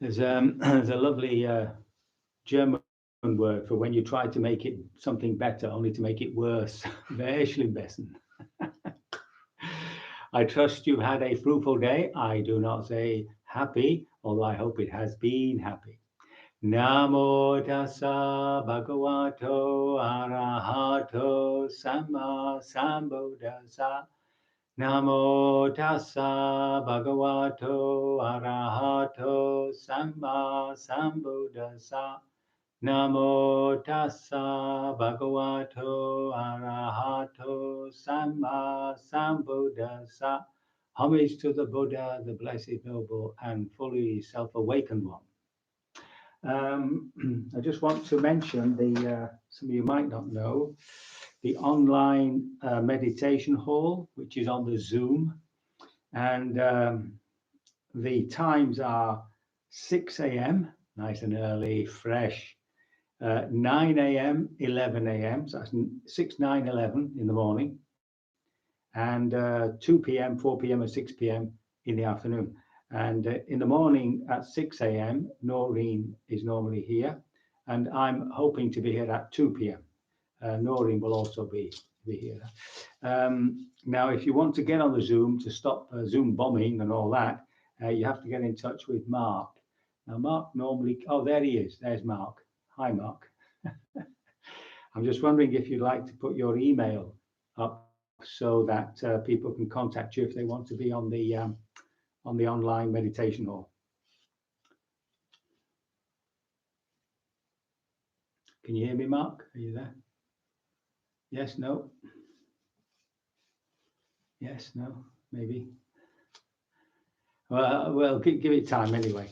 There's a lovely German word for when you try to make it something better, only to make it worse. Very schlimm besten. I trust you've had a fruitful day. I do not say happy, although I hope it has been happy. Namo tassa bhagavato arahato samma sambuddhassa. Namo tassa bhagavato arahato samma sambuddhassa. Namo tassa bhagavato arahato samma sambuddhassa. Homage to the Buddha, the Blessed Noble and fully self-awakened one. I just want to mention some of you might not know, the online meditation hall, which is on the Zoom. And the times are 6 a.m., nice and early, fresh, 9 a.m., 11 a.m., so that's 6, 9, 11 in the morning, and 2 p.m., 4 p.m. and 6 p.m. in the afternoon. And in the morning at 6 a.m., Noreen is normally here, and I'm hoping to be here at 2 p.m. Noreen will also be here. Now, if you want to get on the Zoom to stop Zoom bombing and all that, you have to get in touch with Mark. Now, Mark normally, oh, there he is. There's Mark. Hi, Mark. I'm just wondering if you'd like to put your email up so that people can contact you if they want to be on the online meditation hall. Can you hear me, Mark? Are you there? Yes, no? Yes, no, maybe. Well, give it time anyway.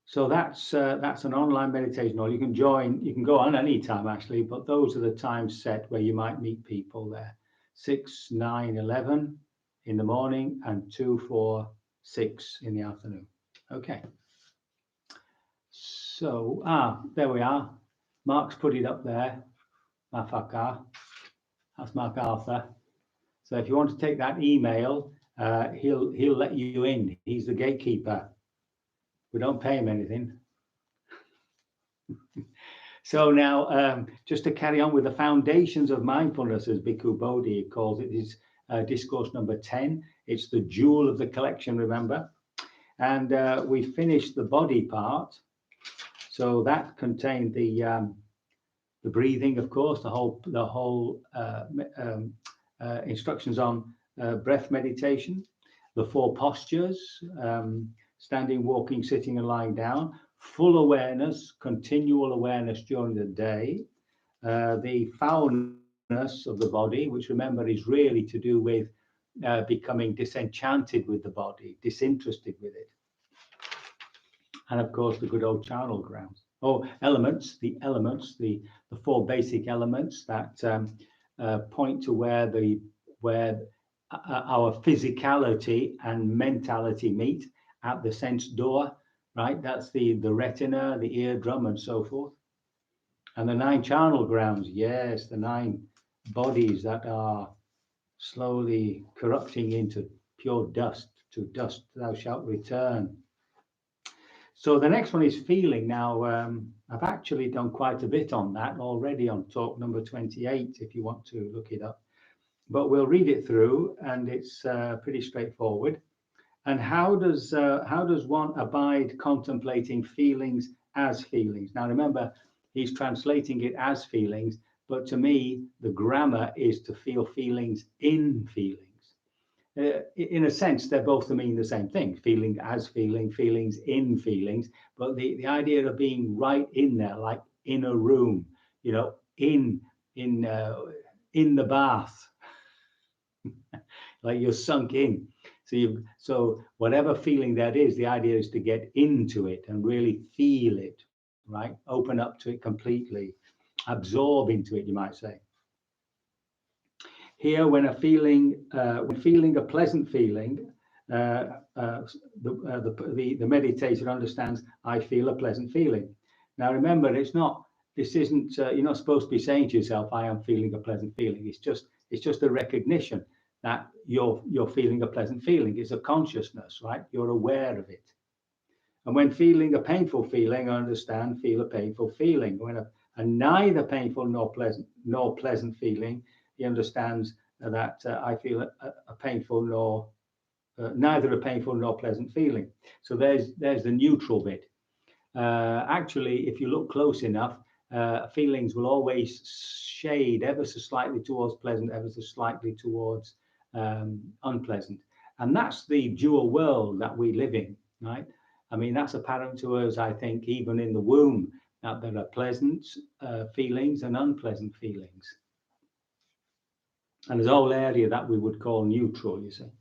So that's an online meditation hall. You can join, you can go on any time actually, but those are the times set where you might meet people there. 6, 9, 11 in the morning and 2, 4, 6 in the afternoon. Okay. So, there we are. Mark's put it up there. Mafaka. That's Mark Arthur. So if you want to take that email, he'll let you in. He's the gatekeeper. We don't pay him anything. So now, just to carry on with the foundations of mindfulness, as Bhikkhu Bodhi calls it, is discourse number 10. It's the jewel of the collection, remember? And we finished the body part. So that contained the breathing, of course, the whole instructions on breath meditation, the 4 postures, standing, walking, sitting, and lying down, full awareness, continual awareness during the day, the foulness of the body, which remember is really to do with becoming disenchanted with the body, disinterested with it. And of course, the good old charnel grounds. Oh, elements, the 4 basic elements that point to where our physicality and mentality meet at the sense door, right? That's the retina, the eardrum, and so forth. And the 9 charnel grounds, yes, the 9 bodies that are slowly corrupting into pure dust. To dust thou shalt return. So the next one is feeling. Now, I've actually done quite a bit on that already on talk number 28, if you want to look it up. But we'll read it through, and it's pretty straightforward. And how does one abide contemplating feelings as feelings? Now, remember, he's translating it as feelings, but to me, the grammar is to feel feelings in feelings. In a sense, they're both mean the same thing, feeling as feeling, feelings in feelings, but the idea of being right in there, like in a room, you know, in the bath, like you're sunk in. So whatever feeling that is, the idea is to get into it and really feel it, right? Open up to it completely, absorb into it, you might say. Here, when feeling a pleasant feeling, the meditator understands, I feel a pleasant feeling. Now, remember, this isn't, you're not supposed to be saying to yourself, I am feeling a pleasant feeling. It's just a recognition that you're feeling a pleasant feeling. It's a consciousness, right? You're aware of it. And when feeling a painful feeling, I understand, feel a painful feeling. When a neither painful nor pleasant feeling, he understands that I feel a painful nor neither a painful nor pleasant feeling. So there's the neutral bit. Actually, if you look close enough, feelings will always shade ever so slightly towards pleasant, ever so slightly towards unpleasant. And that's the dual world that we live in, right? I mean, that's apparent to us, I think, even in the womb, that there are pleasant feelings and unpleasant feelings. And there's a whole area that we would call neutral, you see.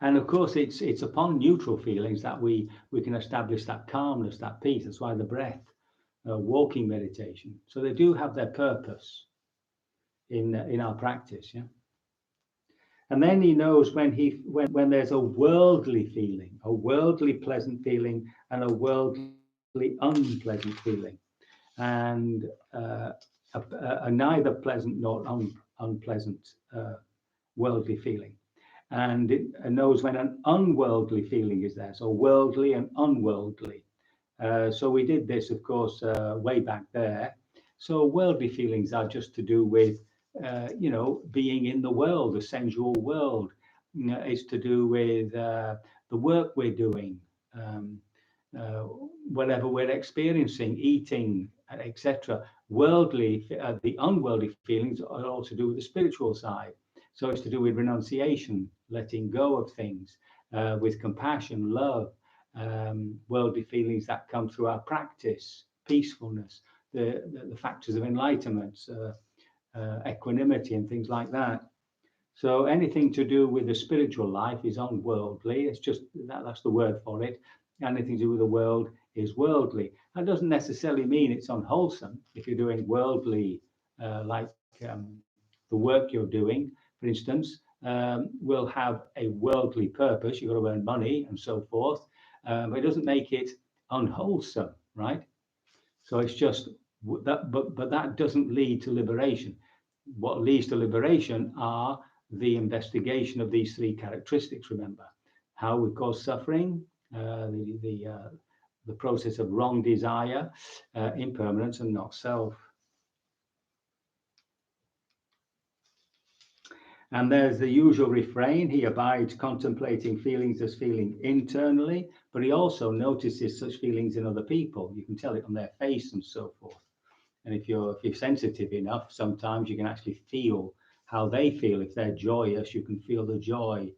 And of course, it's upon neutral feelings that we can establish that calmness, that peace. That's why the breath, walking meditation. So they do have their purpose in our practice, yeah. And then he knows when there's a worldly feeling, a worldly pleasant feeling, and a worldly unpleasant feeling, and a neither pleasant nor unpleasant worldly feeling. And it knows when an unworldly feeling is there, so worldly and unworldly. So we did this, of course, way back there. So worldly feelings are just to do with, being in the world, the sensual world. It's to do with the work we're doing, whatever we're experiencing, eating, etc. Worldly, the unworldly feelings are all to do with the spiritual side. So it's to do with renunciation, letting go of things, with compassion, love, worldly feelings that come through our practice, peacefulness, the factors of enlightenment, equanimity, and things like that. So anything to do with the spiritual life is unworldly. It's just that's the word for it. Anything to do with the world is worldly. That doesn't necessarily mean it's unwholesome. If you're doing worldly, like the work you're doing, for instance, will have a worldly purpose. You've got to earn money and so forth, but it doesn't make it unwholesome, right? So it's just that, but that doesn't lead to liberation. What leads to liberation are the investigation of these three characteristics. Remember how we cause suffering, the process of wrong desire, impermanence, and not self. And there's the usual refrain: he abides contemplating feelings as feeling internally, but he also notices such feelings in other people. You can tell it on their face and so forth. And if you're sensitive enough, sometimes you can actually feel how they feel. If they're joyous, you can feel the joy,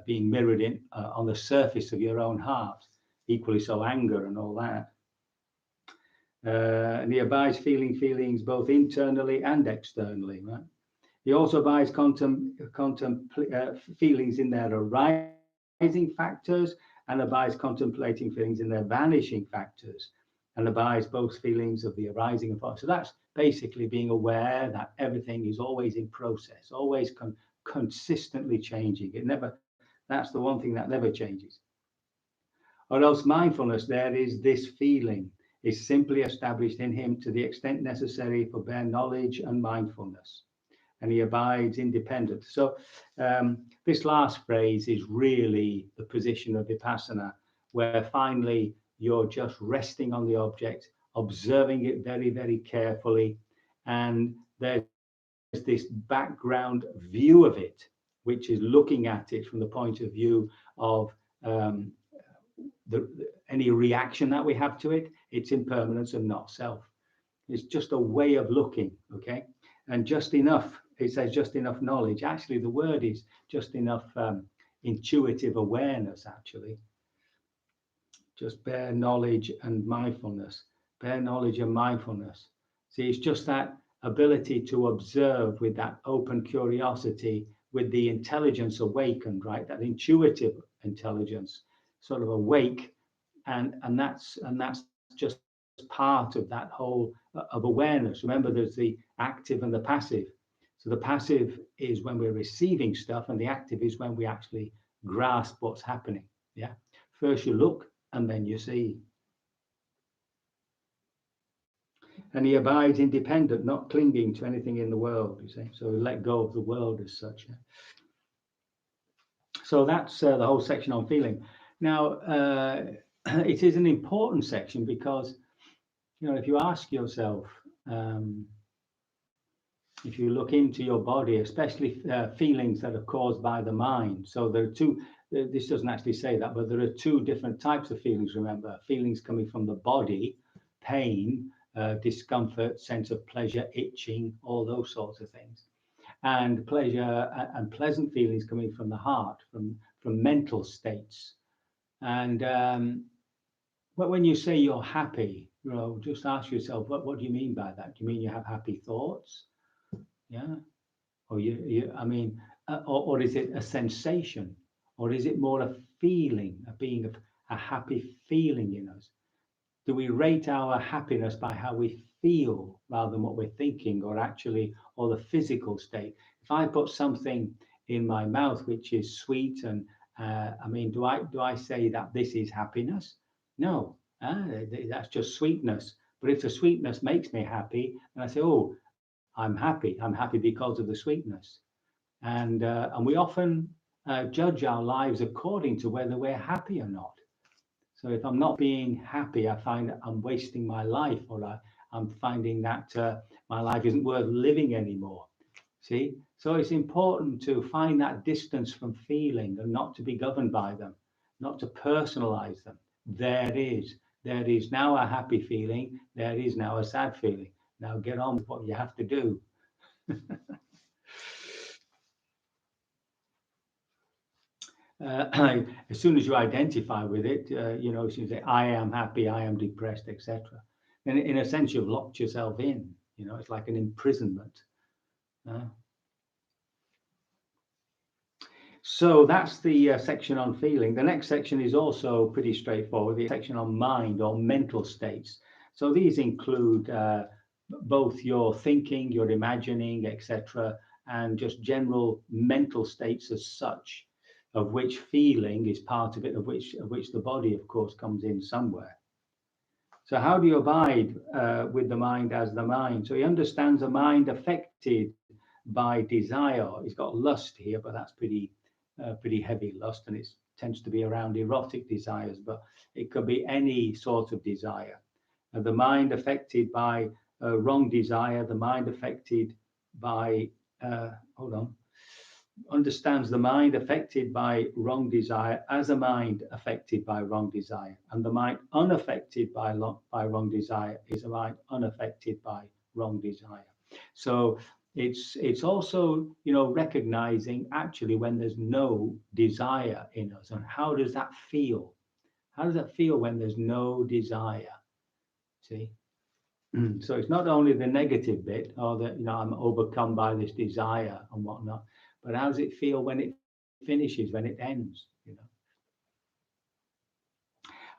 being mirrored in on the surface of your own heart. Equally so, anger and all that. And he abides feeling feelings both internally and externally, right? He also abides feelings in their arising factors, and abides contemplating feelings in their vanishing factors, and abides both feelings of the arising and falling. So that's basically being aware that everything is always in process, always consistently changing. That's the one thing that never changes. Or else mindfulness, there is this feeling, is simply established in him to the extent necessary for bare knowledge and mindfulness. And he abides independent. So this last phrase is really the position of Vipassana, where finally you're just resting on the object, observing it very, very carefully, and there's this background view of it, which is looking at it from the point of view of any reaction that we have to it. It's impermanence and not self. It's just a way of looking, okay? And just enough, it says just enough knowledge. Actually, the word is just enough intuitive awareness, actually. Just bare knowledge and mindfulness. Bare knowledge and mindfulness. See, it's just that ability to observe with that open curiosity, with the intelligence awakened, right? That intuitive intelligence sort of awake, and that's just part of that whole of awareness. Remember, there's the active and the passive. So the passive is when we're receiving stuff, and the active is when we actually grasp what's happening. Yeah. First you look, and then you see. And he abides independent, not clinging to anything in the world, you see. So let go of the world as such. Yeah? So that's the whole section on feeling. Now, it is an important section because, you know, if you ask yourself, if you look into your body, especially feelings that are caused by the mind. So there are two, this doesn't actually say that, but there are two different types of feelings, remember. Feelings coming from the body, pain, discomfort, sense of pleasure, itching, all those sorts of things. And pleasure and pleasant feelings coming from the heart, from mental states. And but when you say you're happy, you know, just ask yourself, what do you mean by that? Do you mean you have happy thoughts? Yeah. Or I mean, or is it a sensation? Or is it more a feeling, a being of a happy feeling in us? Do we rate our happiness by how we feel rather than what we're thinking, or actually, or the physical state? If I put something in my mouth which is sweet, and I mean, do I say that this is happiness? No, that's just sweetness. But if the sweetness makes me happy, then I say, oh, I'm happy. I'm happy because of the sweetness. And we often judge our lives according to whether we're happy or not. So if I'm not being happy, I find that I'm wasting my life, or I'm finding that my life isn't worth living anymore. See? So it's important to find that distance from feeling and not to be governed by them, not to personalize them. There is now a happy feeling. There is now a sad feeling. Now get on with what you have to do. As soon as you identify with it, you know, as you say, I am happy, I am depressed, etc. Then in a sense, you've locked yourself in. You know, it's like an imprisonment. So that's the section on feeling. The next section is also pretty straightforward, the section on mind or mental states. So these include both your thinking, your imagining, etc., and just general mental states as such, of which feeling is part of it, of which the body, of course, comes in somewhere. So how do you abide with the mind as the mind? So he understands the mind affected by desire. He's got lust here, but that's pretty heavy lust, and it tends to be around erotic desires, but it could be any sort of desire. The mind affected by wrong desire, the mind affected by, understands the mind affected by wrong desire as a mind affected by wrong desire, and the mind unaffected by wrong desire is a mind unaffected by wrong desire. So it's also, you know, recognizing actually when there's no desire in us, and how does that feel? How does that feel when there's no desire? See? So it's not only the negative bit, or that, you know, I'm overcome by this desire and whatnot, but how does it feel when it finishes, when it ends, you know?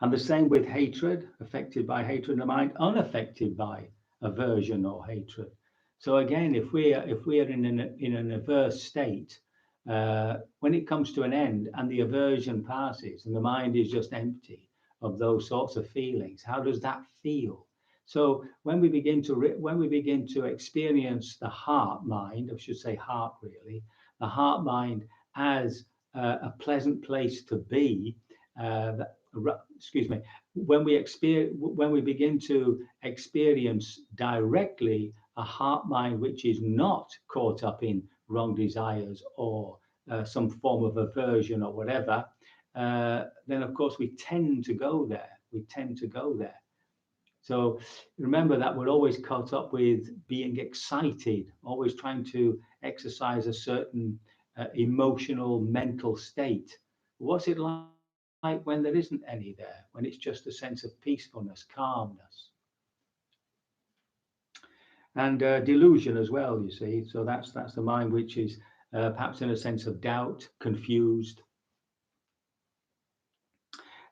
And the same with hatred, affected by hatred in the mind, unaffected by aversion or hatred. So again, if we are in an averse state, when it comes to an end and the aversion passes and the mind is just empty of those sorts of feelings, how does that feel? So when we begin to experience the heart mind, I should say heart really, the heart mind as a pleasant place to be, when we begin to experience directly a heart mind which is not caught up in wrong desires or some form of aversion or whatever, then of course we tend to go there. So remember that we're always caught up with being excited, always trying to exercise a certain emotional, mental state. What's it like when there isn't any there, when it's just a sense of peacefulness, calmness? And delusion as well, you see. So that's the mind which is perhaps in a sense of doubt, confused.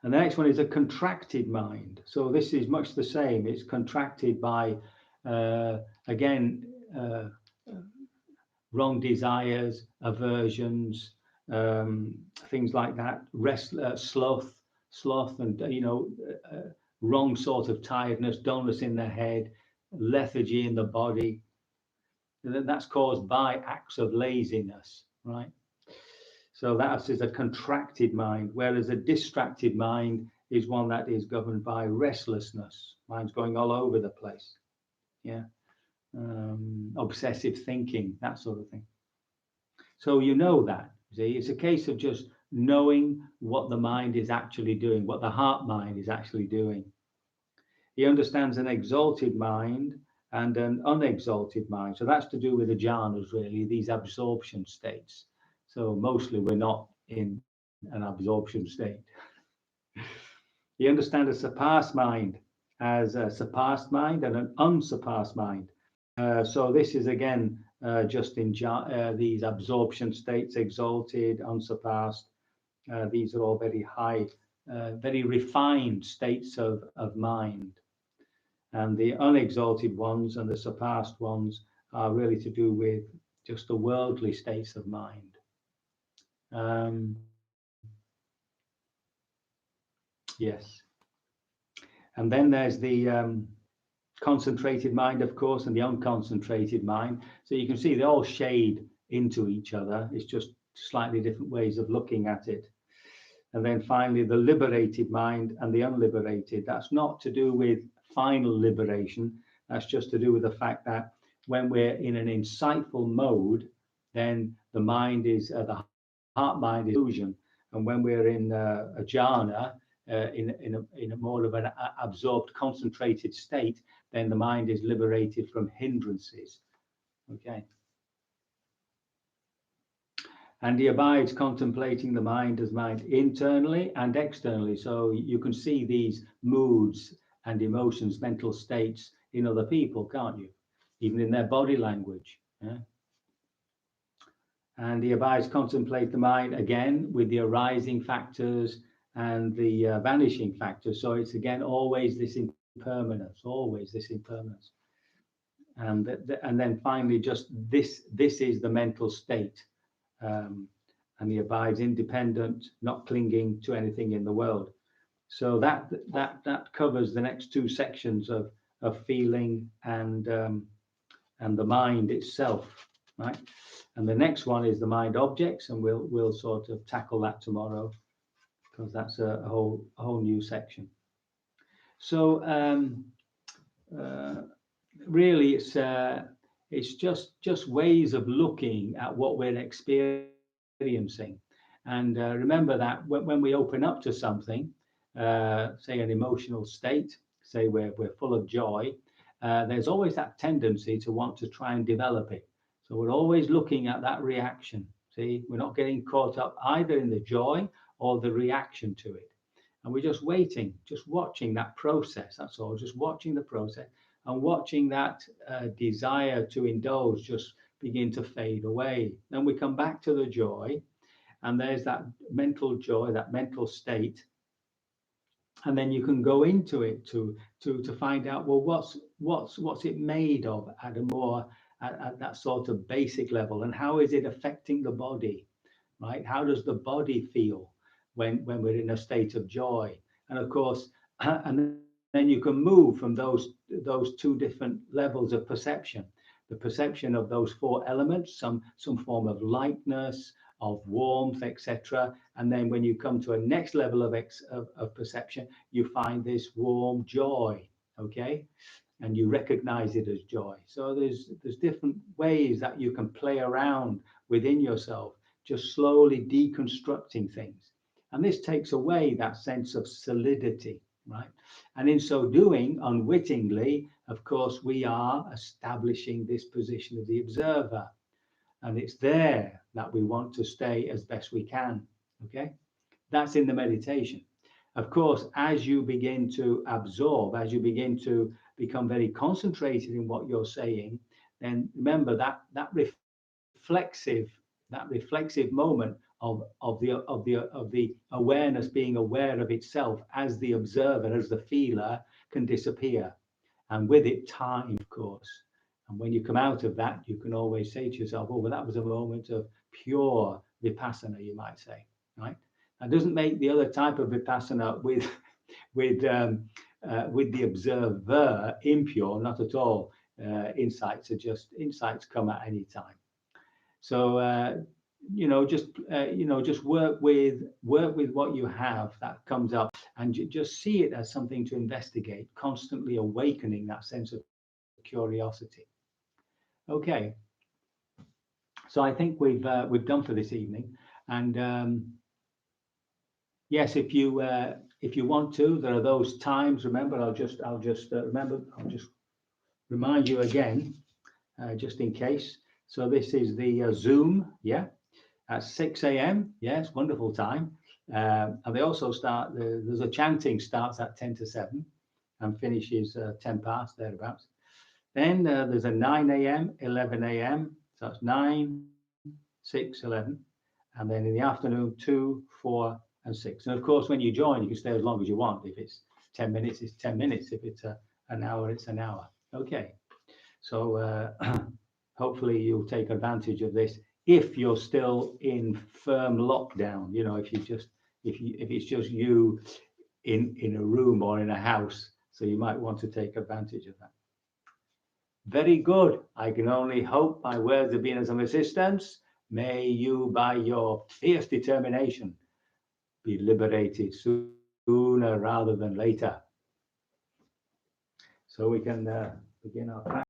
And the next one is a contracted mind. So this is much the same. It's contracted by, again, wrong desires, aversions, things like that, sloth, and, you know, wrong sort of tiredness, dullness in the head, lethargy in the body. That's caused by acts of laziness, right? So that is a contracted mind, whereas a distracted mind is one that is governed by restlessness. Mind's going all over the place. Yeah. Obsessive thinking, that sort of thing. So you know that. See, it's a case of just knowing what the mind is actually doing, what the heart mind is actually doing. He understands an exalted mind and an unexalted mind. So that's to do with the jhanas, really, these absorption states. So mostly we're not in an absorption state. He understands a surpassed mind as a surpassed mind and an unsurpassed mind. So this is again just in these absorption states, exalted, unsurpassed. These are all very high, very refined states of mind. And the unexalted ones and the surpassed ones are really to do with just the worldly states of mind. Yes. And then there's the concentrated mind, of course, and the unconcentrated mind. So you can see they all shade into each other. It's just slightly different ways of looking at it. And then finally, the liberated mind and the unliberated. That's not to do with final liberation. That's just to do with the fact that when we're in an insightful mode, then the mind is, the heart mind is illusion. And when we're in a jhana, in a more of an absorbed, concentrated state, then the mind is liberated from hindrances. Okay. And he abides contemplating the mind as mind internally and externally. So you can see these moods and emotions, mental states in other people, can't you? Even in their body language. Yeah? And he abides contemplate the mind again with the arising factors and the vanishing factors. So it's again always this impermanence, always this impermanence. And then finally, just this is the mental state. And he abides independent, not clinging to anything in the world. So that covers the next two sections of feeling and the mind itself, right? And the next one is the mind objects, and we'll sort of tackle that tomorrow because that's a whole new section. So really, it's just ways of looking at what we're experiencing. And remember that when we open up to something, say an emotional state, say we're full of joy, there's always that tendency to want to try and develop it. So we're always looking at that reaction. See, we're not getting caught up either in the joy or the reaction to it. And we're just waiting, just watching that process. That's all, just watching the process and watching that desire to indulge just begin to fade away. Then we come back to the joy, and there's that mental joy, that mental state. And then you can go into it to find out, well, what's it made of at a more at that sort of basic level, and how is it affecting the body, right? How does the body feel when we're in a state of joy? And of course, and then you can move from those two different levels of perception. The perception of those four elements, some form of lightness, of warmth, etc. And then when you come to a next level of perception, you find this warm joy, okay? And you recognize it as joy. So there's different ways that you can play around within yourself, just slowly deconstructing things. And this takes away that sense of solidity, right? And in so doing, unwittingly, of course, we are establishing this position of the observer. And it's there that we want to stay as best we can, okay? That's in the meditation. Of course, as you begin to absorb, as you begin to become very concentrated in what you're saying, then remember that reflexive moment of the awareness being aware of itself as the observer, as the feeler, can disappear, and with it time, of course. And when you come out of that, you can always say to yourself, oh, well, that was a moment of pure vipassana, you might say, right? That doesn't make the other type of vipassana with the observer impure, not at all. Insights come at any time. So just work with what you have that comes up, and just see it as something to investigate, constantly awakening that sense of curiosity. Okay, so I think we've done for this evening, and yes, if you want to, there are those times. Remember, I'll just remind you again, just in case. So this is the Zoom, yeah, at 6 a.m. Yes, wonderful time. And they also start. There's a chanting starts at 10 to 7, and finishes 10 past thereabouts. Then there's a 9 a.m., 11 a.m. So that's 9, 6, 11, and then in the afternoon 2, 4, and 6. And of course, when you join, you can stay as long as you want. If it's 10 minutes, it's 10 minutes. If it's an hour, it's an hour. Okay. So hopefully you'll take advantage of this if you're still in firm lockdown. If it's just you in a room or in a house, so you might want to take advantage of that. Very good. I can only hope my words have been of some assistance. May you, by your fierce determination, be liberated sooner rather than later. So we can begin our practice.